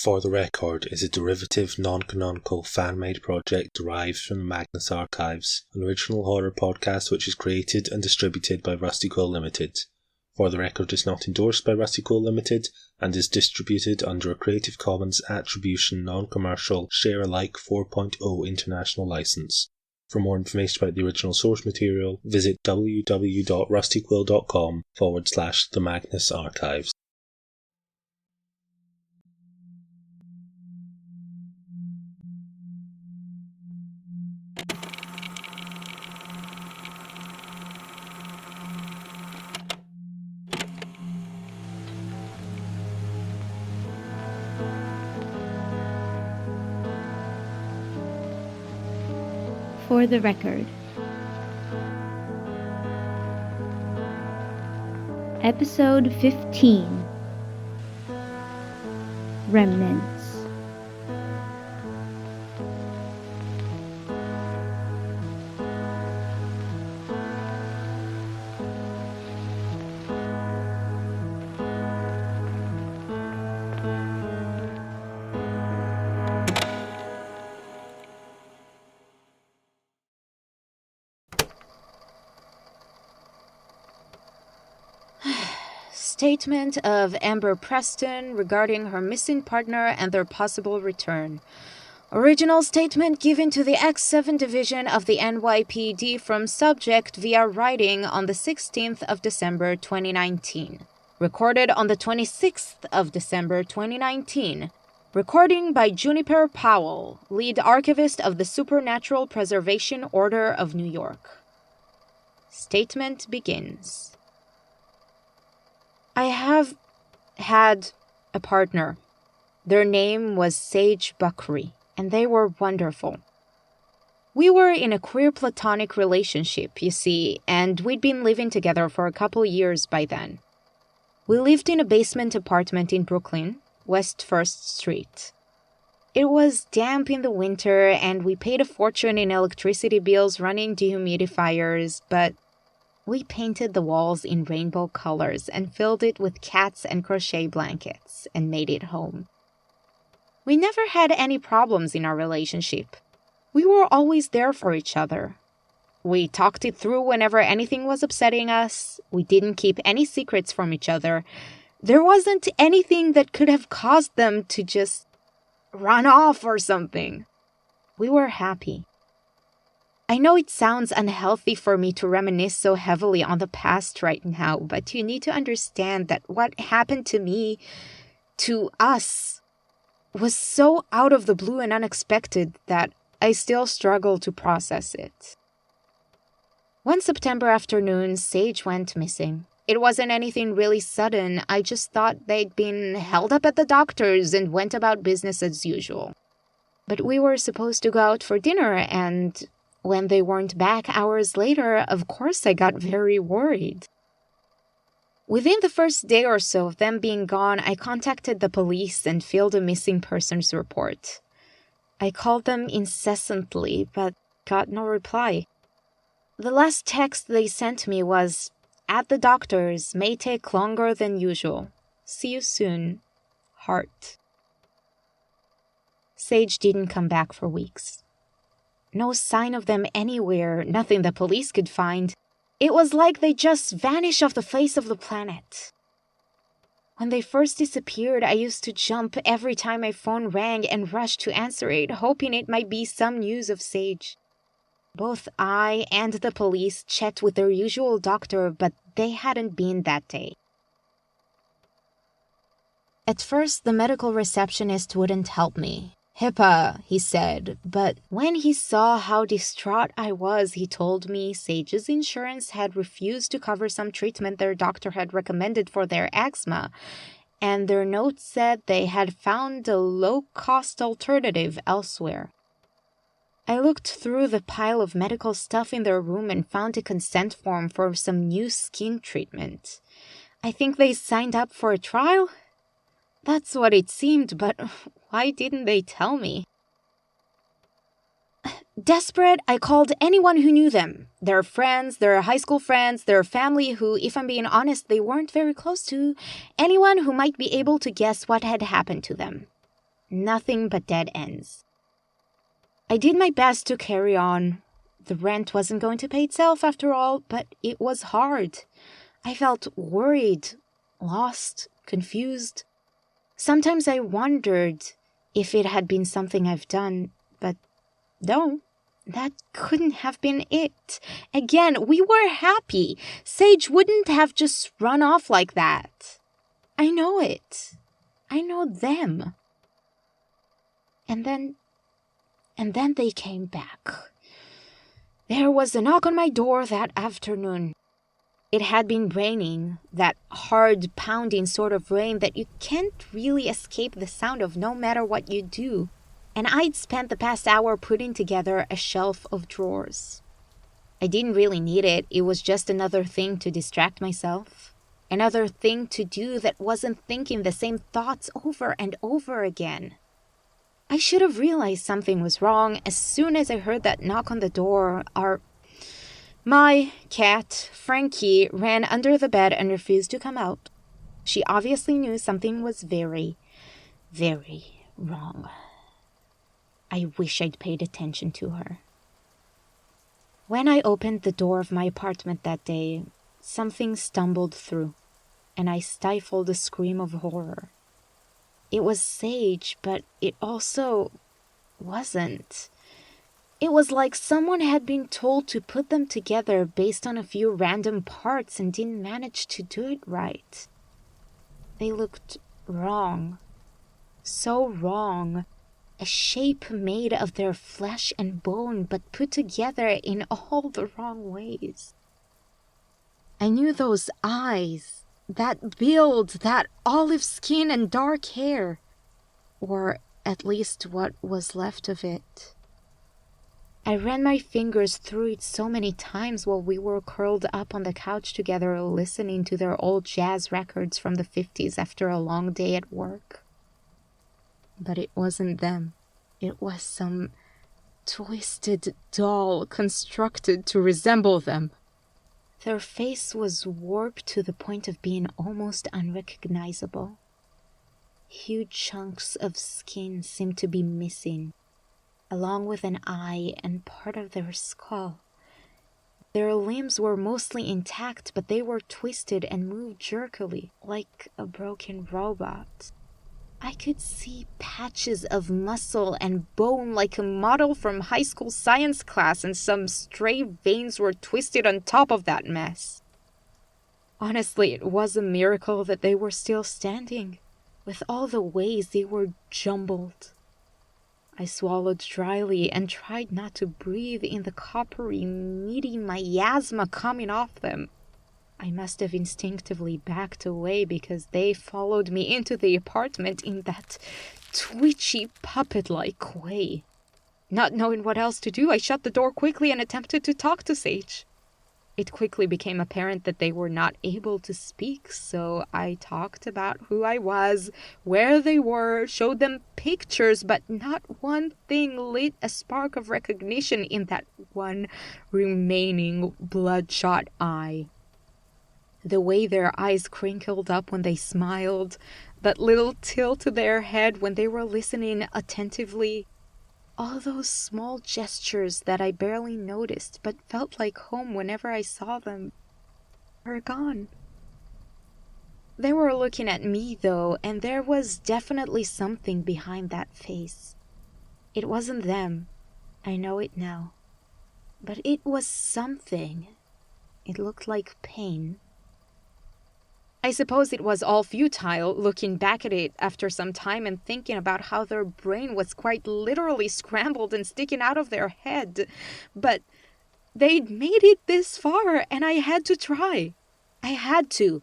For the Record is a derivative, non-canonical, fan-made project derived from the Magnus Archives, an original horror podcast which is created and distributed by Rusty Quill Limited. For the Record is not endorsed by Rusty Quill Limited and is distributed under a Creative Commons Attribution Non-Commercial Share-alike 4.0 international license. For more information about the original source material, visit www.rustyquill.com/The Magnus Archives. For the Record. Episode 15. Remnants. Statement of Amber Preston regarding her missing partner and their possible return. Original statement given to the X7 Division of the NYPD from subject via writing on the 16th of December 2019. Recorded on the 26th of December 2019. Recording by Juniper Powell, lead archivist of the Supernatural Preservation Order of New York. Statement begins. I have had a partner. Their name was Sage Buckery, and they were wonderful. We were in a queer platonic relationship, you see, and we'd been living together for a couple years by then. We lived in a basement apartment in Brooklyn, West 1st Street. It was damp in the winter, and we paid a fortune in electricity bills running dehumidifiers, but we painted the walls in rainbow colors and filled it with cats and crochet blankets and made it home. We never had any problems in our relationship. We were always there for each other. We talked it through whenever anything was upsetting us. We didn't keep any secrets from each other. There wasn't anything that could have caused them to just run off or something. We were happy. I know it sounds unhealthy for me to reminisce so heavily on the past right now, but you need to understand that what happened to me, to us, was so out of the blue and unexpected that I still struggle to process it. One September afternoon, Sage went missing. It wasn't anything really sudden. I just thought they'd been held up at the doctor's and went about business as usual. But we were supposed to go out for dinner, and when they weren't back hours later, of course I got very worried. Within the first day or so of them being gone, I contacted the police and filed a missing persons report. I called them incessantly, but got no reply. The last text they sent me was, "At the doctor's, may take longer than usual. See you soon. Heart." Sage didn't come back for weeks. No sign of them anywhere, nothing the police could find. It was like they just vanished off the face of the planet. When they first disappeared, I used to jump every time my phone rang and rush to answer it, hoping it might be some news of Sage. Both I and the police checked with their usual doctor, but they hadn't been that day. At first, the medical receptionist wouldn't help me. HIPAA, he said, but when he saw how distraught I was, he told me Sage's insurance had refused to cover some treatment their doctor had recommended for their eczema, and their notes said they had found a low-cost alternative elsewhere. I looked through the pile of medical stuff in their room and found a consent form for some new skin treatment. I think they signed up for a trial? That's what it seemed, but why didn't they tell me? Desperate, I called anyone who knew them. Their friends, their high school friends, their family who, if I'm being honest, they weren't very close to. Anyone who might be able to guess what had happened to them. Nothing but dead ends. I did my best to carry on. The rent wasn't going to pay itself after all, but it was hard. I felt worried, lost, confused. Sometimes I wondered if it had been something I've done, but no, that couldn't have been it. Again, we were happy. Sage wouldn't have just run off like that. I know it. I know them. And then they came back. There was a knock on my door that afternoon. It had been raining, that hard, pounding sort of rain that you can't really escape the sound of no matter what you do. And I'd spent the past hour putting together a shelf of drawers. I didn't really need it. It was just another thing to distract myself. Another thing to do that wasn't thinking the same thoughts over and over again. I should have realized something was wrong as soon as I heard that knock on the door. My cat, Frankie, ran under the bed and refused to come out. She obviously knew something was very, very wrong. I wish I'd paid attention to her. When I opened the door of my apartment that day, something stumbled through, and I stifled a scream of horror. It was Sage, but it also wasn't. It was like someone had been told to put them together based on a few random parts and didn't manage to do it right. They looked wrong. So wrong. A shape made of their flesh and bone, but put together in all the wrong ways. I knew those eyes, that build, that olive skin and dark hair. Or at least what was left of it. I ran my fingers through it so many times while we were curled up on the couch together listening to their old jazz records from the 50s after a long day at work. But it wasn't them. It was some twisted doll constructed to resemble them. Their face was warped to the point of being almost unrecognizable. Huge chunks of skin seemed to be missing, along with an eye and part of their skull. Their limbs were mostly intact, but they were twisted and moved jerkily, like a broken robot. I could see patches of muscle and bone like a model from high school science class, and some stray veins were twisted on top of that mess. Honestly, it was a miracle that they were still standing, with all the ways they were jumbled. I swallowed dryly and tried not to breathe in the coppery, meaty miasma coming off them. I must have instinctively backed away because they followed me into the apartment in that twitchy, puppet-like way. Not knowing what else to do, I shut the door quickly and attempted to talk to Sage. It quickly became apparent that they were not able to speak, so I talked about who I was, where they were, showed them pictures, but not one thing lit a spark of recognition in that one remaining bloodshot eye. The way their eyes crinkled up when they smiled, that little tilt to their head when they were listening attentively, all those small gestures that I barely noticed but felt like home whenever I saw them, were gone. They were looking at me, though, and there was definitely something behind that face. It wasn't them. I know it now. But it was something. It looked like pain. I suppose it was all futile, looking back at it after some time and thinking about how their brain was quite literally scrambled and sticking out of their head. But they'd made it this far, and I had to try. I had to.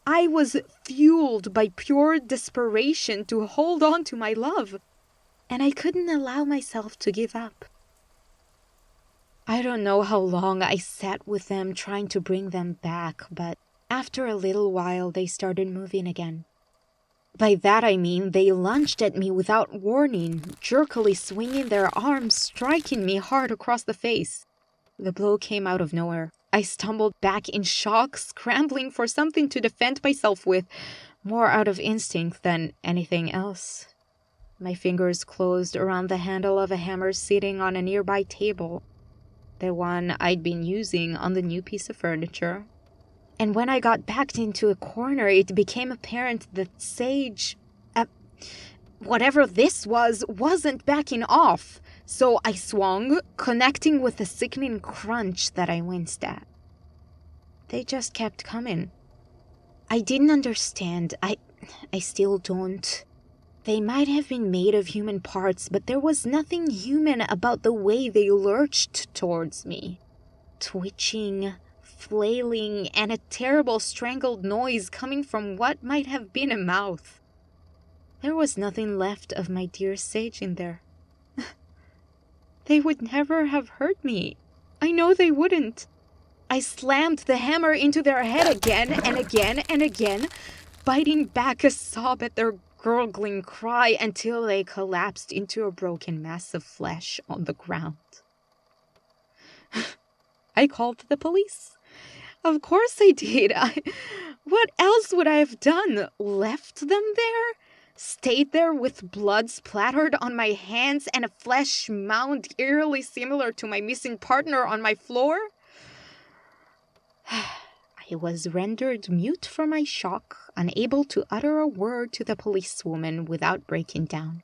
I was fueled by pure desperation to hold on to my love, and I couldn't allow myself to give up. I don't know how long I sat with them trying to bring them back, but after a little while, they started moving again. By that I mean they lunged at me without warning, jerkily swinging their arms, striking me hard across the face. The blow came out of nowhere. I stumbled back in shock, scrambling for something to defend myself with, more out of instinct than anything else. My fingers closed around the handle of a hammer sitting on a nearby table, the one I'd been using on the new piece of furniture. And when I got backed into a corner, it became apparent that Sage, whatever this was, wasn't backing off. So I swung, connecting with a sickening crunch that I winced at. They just kept coming. I didn't understand. I still don't. They might have been made of human parts, but there was nothing human about the way they lurched towards me. Twitching, flailing, and a terrible strangled noise coming from what might have been a mouth. There was nothing left of my dear Sage in there. They would never have hurt me. I know they wouldn't. I slammed the hammer into their head again and again and again, biting back a sob at their gurgling cry until they collapsed into a broken mass of flesh on the ground. I called the police. Of course I did. What else would I have done? Left them there? Stayed there with blood splattered on my hands and a flesh mound eerily similar to my missing partner on my floor? I was rendered mute from my shock, unable to utter a word to the policewoman without breaking down.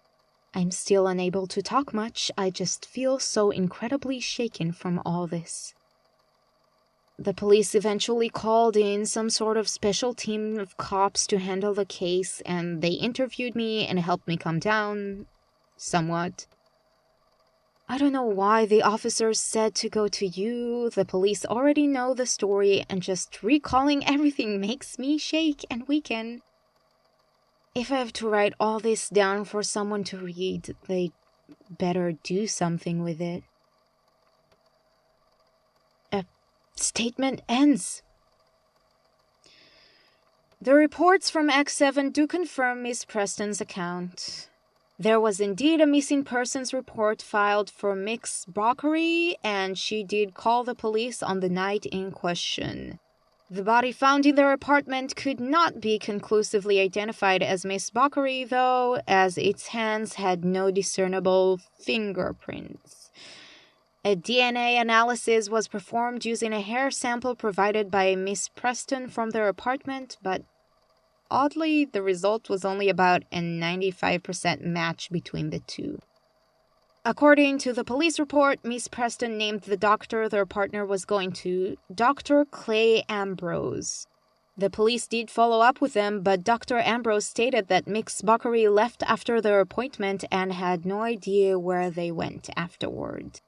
I'm still unable to talk much. I just feel so incredibly shaken from all this. The police eventually called in some sort of special team of cops to handle the case, and they interviewed me and helped me calm down, somewhat. I don't know why the officers said to go to you. The police already know the story, and just recalling everything makes me shake and weaken. If I have to write all this down for someone to read, they'd better do something with it. A statement ends. The reports from X7 do confirm Miss Preston's account. There was indeed a missing persons report filed for Miss Brockery, and she did call the police on the night in question. The body found in their apartment could not be conclusively identified as Miss Brockery, though, as its hands had no discernible fingerprints. A DNA analysis was performed using a hair sample provided by Miss Preston from their apartment, but oddly, the result was only about a 95% match between the two. According to the police report, Miss Preston named the doctor their partner was going to Dr. Clay Ambrose. The police did follow up with them, but Dr. Ambrose stated that Miss Buckery left after their appointment and had no idea where they went afterward.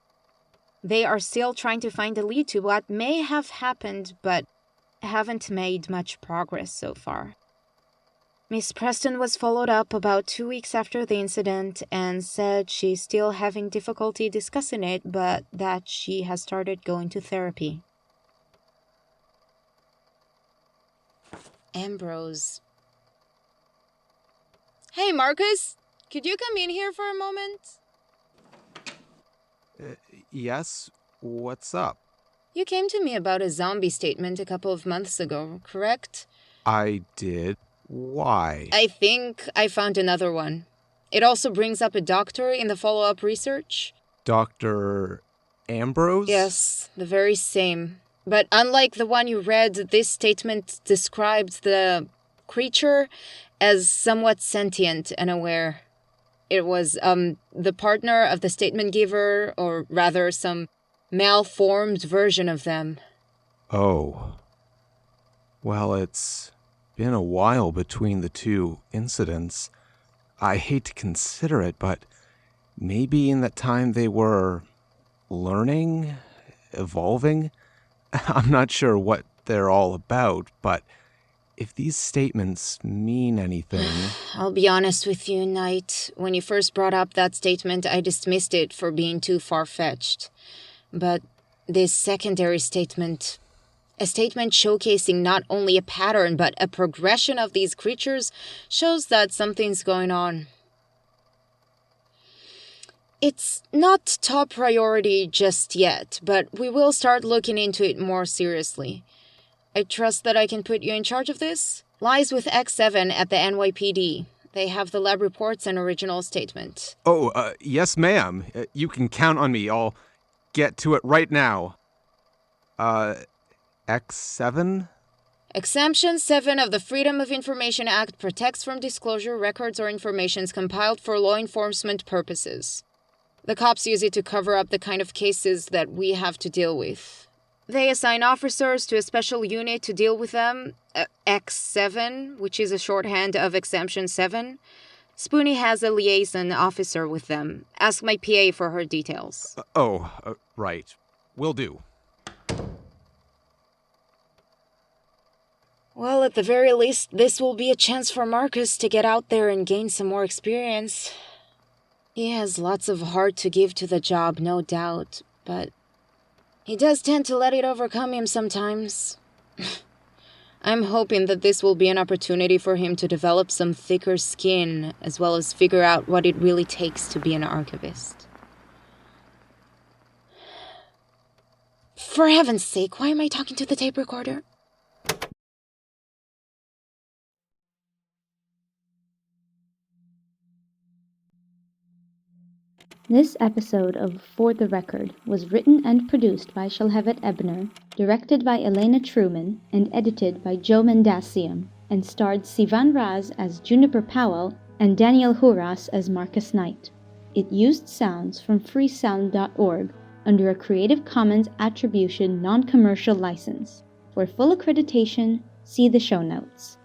They are still trying to find a lead to what may have happened, but haven't made much progress so far. Miss Preston was followed up about 2 weeks after the incident and said she's still having difficulty discussing it, but that she has started going to therapy. Ambrose. Hey, Marcus, could you come in here for a moment? Yes? What's up? You came to me about a zombie statement a couple of months ago, correct? I did. Why? I think I found another one. It also brings up a doctor in the follow-up research. Dr. Ambrose? Yes, the very same. But unlike the one you read, this statement described the creature as somewhat sentient and aware. It was, the partner of the statement giver, or rather some malformed version of them. Oh. Well, it's been a while between the two incidents. I hate to consider it, but maybe in that time they were learning, evolving. I'm not sure what they're all about, but if these statements mean anything... I'll be honest with you, Knight. When you first brought up that statement, I dismissed it for being too far-fetched. But this secondary statement... A statement showcasing not only a pattern, but a progression of these creatures shows that something's going on. It's not top priority just yet, but we will start looking into it more seriously. I trust that I can put you in charge of this? Lies with X7 at the NYPD. They have the lab reports and original statement. Oh, yes, ma'am. You can count on me. I'll get to it right now. X7? Exemption 7 of the Freedom of Information Act protects from disclosure records or informations compiled for law enforcement purposes. The cops use it to cover up the kind of cases that we have to deal with. They assign officers to a special unit to deal with them, X7, which is a shorthand of Exemption 7. SPOONY has a liaison officer with them. Ask my PA for her details. Right. Will do. Well, at the very least, this will be a chance for Marcus to get out there and gain some more experience. He has lots of heart to give to the job, no doubt, but he does tend to let it overcome him sometimes. I'm hoping that this will be an opportunity for him to develop some thicker skin, as well as figure out what it really takes to be an archivist. For heaven's sake, why am I talking to the tape recorder? This episode of For the Record was written and produced by Shalhevet Ebner, directed by Elena Truman, and edited by Joe Mendacium, and starred Sivan as Juniper Powell and Daniel Huras as Marcus Knight. It used sounds from freesound.org under a Creative Commons Attribution Non-Commercial License. For full accreditation, see the show notes.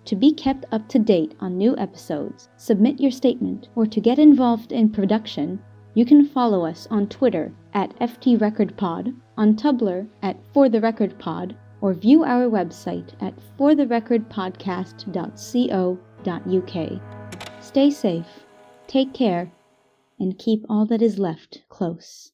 To be kept up to date on new episodes, submit your statement, or to get involved in production, you can follow us on Twitter at FTRecordPod, on Tumblr at ForTheRecordPod, or view our website at fortherecordpodcast.co.uk. Stay safe, take care, and keep all that is left close.